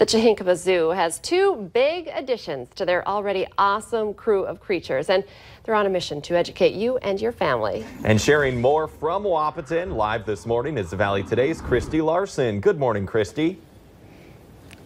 The Chahinkapa Zoo has two big additions to their already awesome crew of creatures, and they're on a mission to educate you and your family. And sharing more from Wahpeton live this morning is the Valley Today's Christy Larson. Good morning, Christy.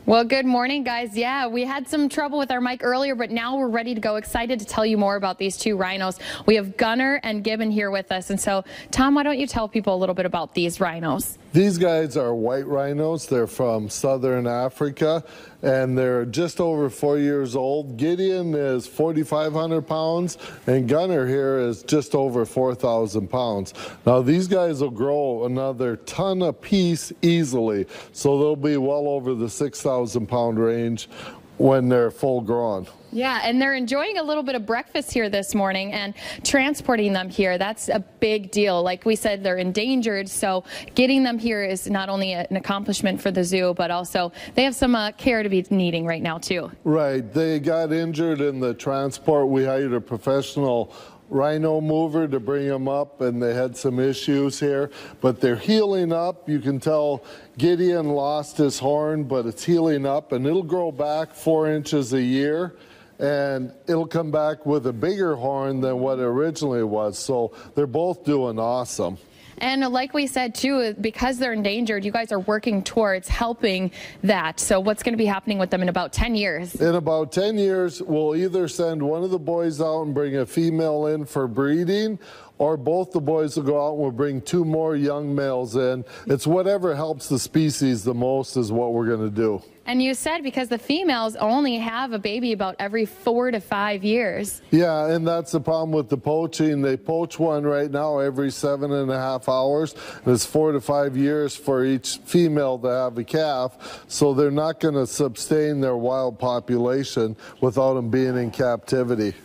Well, good morning, guys. Yeah, we had some trouble with our mic earlier, but now we're ready to go. Excited to tell you more about these two rhinos. We have Gunner and Gibbon here with us. And so, Tom, why don't you tell people a little bit about these rhinos? These guys are white rhinos. They're from southern Africa, and they're just over 4 years old. Gideon is 4,500 pounds, and Gunner here is just over 4,000 pounds. Now, these guys will grow another ton apiece easily, so they'll be well over the 6,000 pound range when they're full grown. Yeah, and they're enjoying a little bit of breakfast here this morning, and transporting them here, that's a big deal. Like we said, they're endangered, so getting them here is not only an accomplishment for the zoo, but also they have some care to be needing right now too. Right, they got injured in the transport. We hired a professional rhino mover to bring them up, and they had some issues here, but they're healing up. You can tell Gideon lost his horn, but it's healing up, and it'll grow back 4 inches a year, and it'll come back with a bigger horn than what it originally was. So they're both doing awesome. And like we said too, because they're endangered, you guys are working towards helping that. So what's going to be happening with them in about 10 years? In about 10 years, we'll either send one of the boys out and bring a female in for breeding, or both the boys will go out and we'll bring 2 more young males in. It's whatever helps the species the most is what we're going to do. And you said because the females only have a baby about every 4 to 5 years. Yeah, and that's the problem with the poaching. They poach one right now every 7.5 hours. And it's 4 to 5 years for each female to have a calf. So they're not going to sustain their wild population without them being in captivity.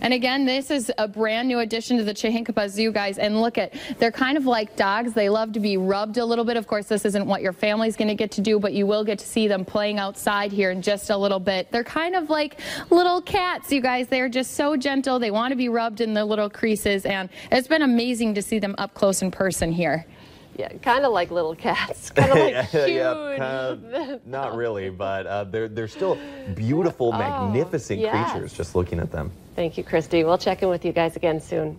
And again, this is a brand new addition to the Chahinkapa Zoo, guys. And look they're kind of like dogs. They love to be rubbed a little bit. Of course, this isn't what your family's going to get to do, but you will get to see them playing outside here in just a little bit. They're kind of like little cats, you guys. They're just so gentle. They want to be rubbed in the little creases, and it's been amazing to see them up close in person here. Yeah, kind of like little cats, kind of like huge. Yeah, not really, but they're still beautiful, magnificent creatures just looking at them. Thank you, Christy. We'll check in with you guys again soon.